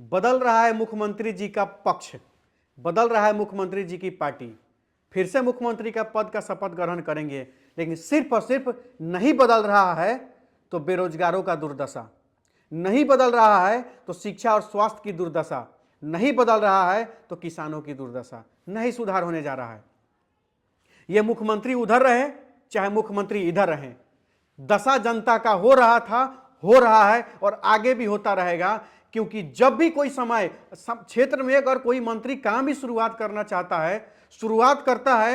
बदल रहा है मुख्यमंत्री जी का पक्ष, बदल रहा है मुख्यमंत्री जी की पार्टी, फिर से मुख्यमंत्री का पद का शपथ ग्रहण करेंगे। लेकिन सिर्फ और सिर्फ नहीं बदल रहा है तो बेरोजगारों का दुर्दशा, नहीं बदल रहा है तो शिक्षा और स्वास्थ्य की दुर्दशा, नहीं बदल रहा है तो किसानों की दुर्दशा, नहीं सुधार होने जा रहा है। यह मुख्यमंत्री उधर रहे चाहे मुख्यमंत्री इधर रहे, दशा जनता का हो रहा था, हो रहा है और आगे भी होता रहेगा। क्योंकि जब भी कोई समय क्षेत्र में अगर कोई मंत्री काम भी शुरुआत करना चाहता है, शुरुआत करता है,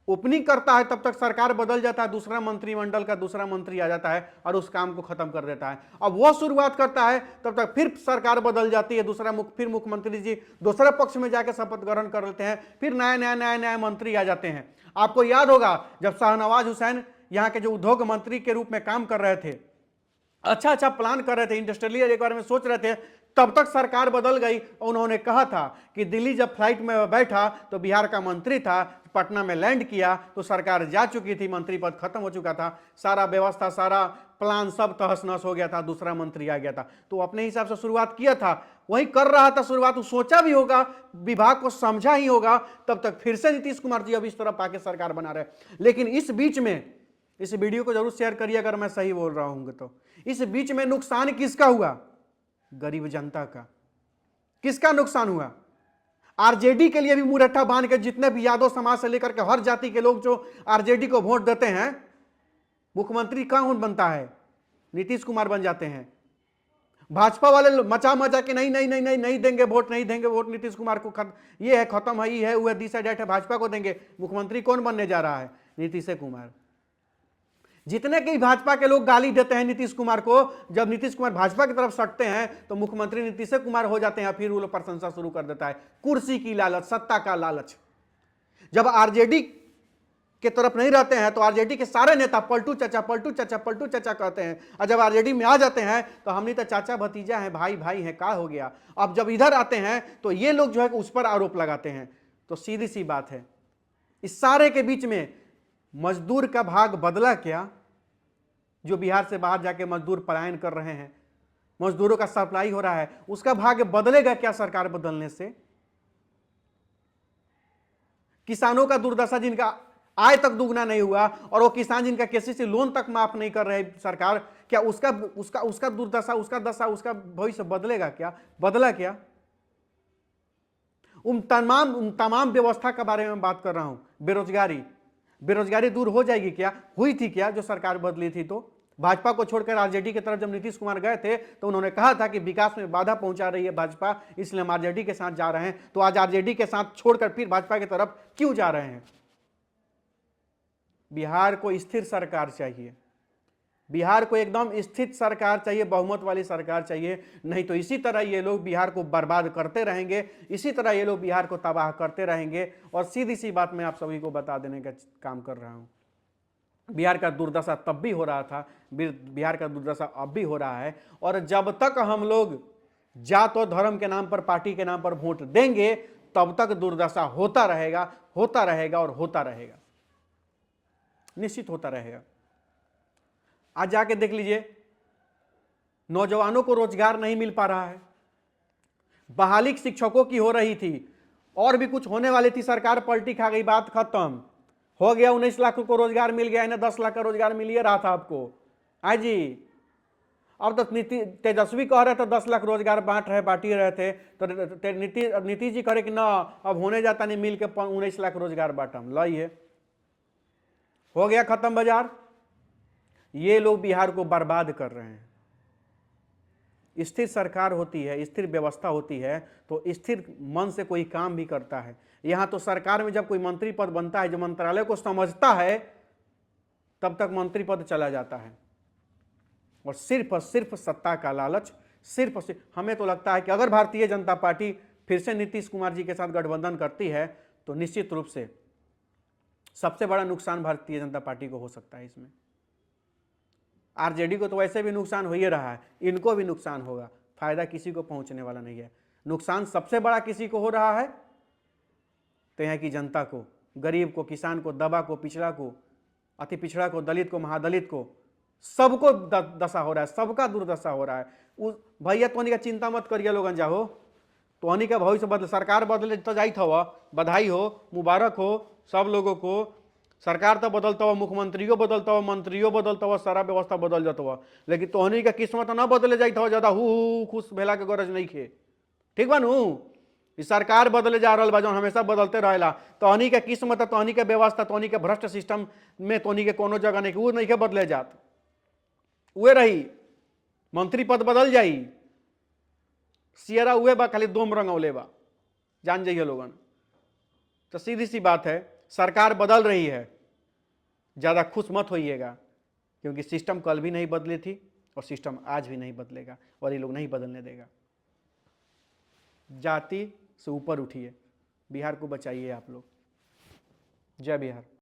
ओपनिंग करता है, तब तक सरकार बदल जाता है, दूसरा मंत्रिमंडल का दूसरा मंत्री आ जाता है और उस काम को खत्म कर देता है। अब वह शुरुआत करता है, तब तक फिर सरकार बदल जाती है, फिर मुख्यमंत्री जी दूसरे पक्ष में जाकर शपथ ग्रहण कर लेते हैं, फिर नए मंत्री आ जाते हैं। आपको याद होगा जब शाहनवाज हुसैन यहाँ के जो उद्योग मंत्री के रूप में काम कर रहे थे, अच्छा प्लान कर रहे थे, इंडस्ट्रियल एक बारे में सोच रहे थे, तब तक सरकार बदल गई। उन्होंने कहा था कि दिल्ली जब फ्लाइट में बैठा तो बिहार का मंत्री था, पटना में लैंड किया तो सरकार जा चुकी थी, मंत्री पद खत्म हो चुका था, सारा व्यवस्था सारा प्लान सब तहस नहस हो गया था, दूसरा मंत्री आ गया था। तो अपने हिसाब से शुरुआत किया था, वही कर रहा था शुरुआत, सोचा भी होगा, विभाग को समझा ही होगा, तब तक फिर से नीतीश कुमार जी अब इस तरफ आके सरकार बना रहे। लेकिन इस बीच में, इस वीडियो को जरूर शेयर करिए अगर मैं सही बोल रहा हूं तो, इस बीच में नुकसान किसका हुआ? गरीब जनता का। किसका नुकसान हुआ? आरजेडी के लिए भी मुरट्ठा बांध के जितने भी यादव समाज से लेकर के हर जाति के लोग जो आरजेडी को वोट देते हैं, मुख्यमंत्री कौन बनता है? नीतीश कुमार बन जाते हैं। भाजपा वाले मचा के नहीं देंगे वोट, नहीं देंगे वोट नीतीश कुमार को, ये है खत्म है, ये है वो है, डिसाइडेड है, भाजपा को देंगे। मुख्यमंत्री कौन बनने जा रहा है? नीतीश कुमार। जितने की भाजपा के लोग गाली देते हैं नीतीश कुमार को, जब नीतीश कुमार भाजपा की तरफ सटते हैं तो मुख्यमंत्री नीतीश कुमार हो जाते हैं, फिर वो लोग प्रशंसा शुरू कर देता है। कुर्सी की लालच, सत्ता का लालच। जब आरजेडी के तरफ नहीं रहते हैं तो आरजेडी के सारे नेता पलटू चाचा पलटू चाचा पलटू चाचा कहते हैं, और जब आरजेडी में आ जाते हैं तो हमने तो चाचा भतीजा हैं, भाई भाई हैं, का हो गया। अब जब इधर आते हैं तो ये लोग जो है उस पर आरोप लगाते हैं। तो सीधी सी बात है, इस सारे के बीच में मजदूर का भाग बदला क्या? जो बिहार से बाहर जाके मजदूर पलायन कर रहे हैं, मजदूरों का सप्लाई हो रहा है, उसका भाग्य बदलेगा क्या सरकार बदलने से? किसानों का दुर्दशा, जिनका आय तक दुगना नहीं हुआ और वो किसान जिनका केसीसी लोन तक माफ नहीं कर रहे सरकार, क्या उसका दुर्दशा, उसका दशा, उसका भविष्य बदलेगा क्या? बदला क्या? उन तमाम व्यवस्था के बारे में बात कर रहा हूं। बेरोजगारी दूर हो जाएगी क्या? हुई थी क्या जो सरकार बदली थी? तो भाजपा को छोड़कर आरजेडी की तरफ जब नीतीश कुमार गए थे तो उन्होंने कहा था कि विकास में बाधा पहुंचा रही है भाजपा, इसलिए हम आरजेडी के साथ जा रहे हैं। तो आज आरजेडी के साथ छोड़कर फिर भाजपा की तरफ क्यों जा रहे हैं? बिहार को स्थिर सरकार चाहिए, बिहार को एकदम स्थिर सरकार चाहिए, बहुमत वाली सरकार चाहिए। नहीं तो इसी तरह ये लोग बिहार को बर्बाद करते रहेंगे, इसी तरह ये लोग बिहार को तबाह करते रहेंगे। और सीधी सी बात मैं आप सभी को बता देने का काम कर रहा हूं, बिहार का दुर्दशा तब भी हो रहा था, बिहार का दुर्दशा अब भी हो रहा है। और जब तक हम लोग जात और धर्म के नाम पर, पार्टी के नाम पर वोट देंगे, तब तक दुर्दशा होता रहेगा, होता रहेगा और होता रहेगा, निश्चित होता रहेगा। आज जाके देख लीजिए, नौजवानों को रोजगार नहीं मिल पा रहा है। बहाली शिक्षकों की हो रही थी, और भी कुछ होने वाली थी, सरकार पलटी खा गई, बात खत्म हो गया। 19 लाख को रोजगार मिल गया है ना, 10 लाख का रोजगार मिल ही रहा था आपको। आज जी अब तो तेजस्वी कह रहे थे 10 लाख रोजगार बांट ही रहे थे, तो नीतीश जी कह रहे कि ना अब होने जाता नहीं, मिल के 19 लाख रोजगार बांटम, लाइए, हो गया खत्म बाजार। ये लोग बिहार को बर्बाद कर रहे हैं। स्थिर सरकार होती है, स्थिर व्यवस्था होती है तो स्थिर मन से कोई काम भी करता है। यहां तो सरकार में जब कोई मंत्री पद बनता है, जो मंत्रालय को समझता है, तब तक मंत्री पद चला जाता है। और सिर्फ सत्ता का लालच, सिर्फ हमें तो लगता है कि अगर भारतीय जनता पार्टी फिर से नीतीश कुमार जी के साथ गठबंधन करती है तो निश्चित रूप से सबसे बड़ा नुकसान भारतीय जनता पार्टी को हो सकता है इसमें। आरजेडी को तो वैसे भी नुकसान हो ही रहा है, इनको भी नुकसान होगा, फायदा किसी को पहुंचने वाला नहीं है। नुकसान सबसे बड़ा किसी को हो रहा है तो यहाँ की जनता को, गरीब को, किसान को, दबा को, पिछड़ा को, अति पिछड़ा को, दलित को, महादलित को, सबको दशा हो रहा है, सबका दुर्दशा हो रहा है। भैया तो का चिंता मत करिए लोगन, जाओ तो हनी का भविष्य बदले, सरकार बदले तो जाइत हवा, बधाई हो, मुबारक हो सब लोगों को। सरकार तो बदलता हुआ, मुख्यमंत्रियों बदलता हुआ, मंत्रियों बदलता हुआ, सारा व्यवस्था बदल जाता हुआ, लेकिन तोहनी का किस्मत ना बदले जाइत हवा ज्यादा हु खुश भेला के गरज नहीं खे। ठीक बा नु? सरकार बदले जा रहा बा, जो हमेशा बदलते रहेला। तोहनी के किस्मत, तोहनी के व्यवस्था, तोहनी के भ्रष्ट सिस्टम में तोहनी के कोनो जगह नहीं, वो नहीं के बदले जात, उहे रही। मंत्री पद बदल जाई, सियरा उहे बा, खाली दोम रंगौले बा, जान जाइए लोगन। तो सीधी सी बात है, सरकार बदल रही है, ज्यादा खुश मत होइएगा, क्योंकि सिस्टम कल भी नहीं बदली थी और सिस्टम आज भी नहीं बदलेगा और ये लोग नहीं बदलने देगा। जाति से ऊपर उठिए, बिहार को बचाइए आप लोग। जय बिहार।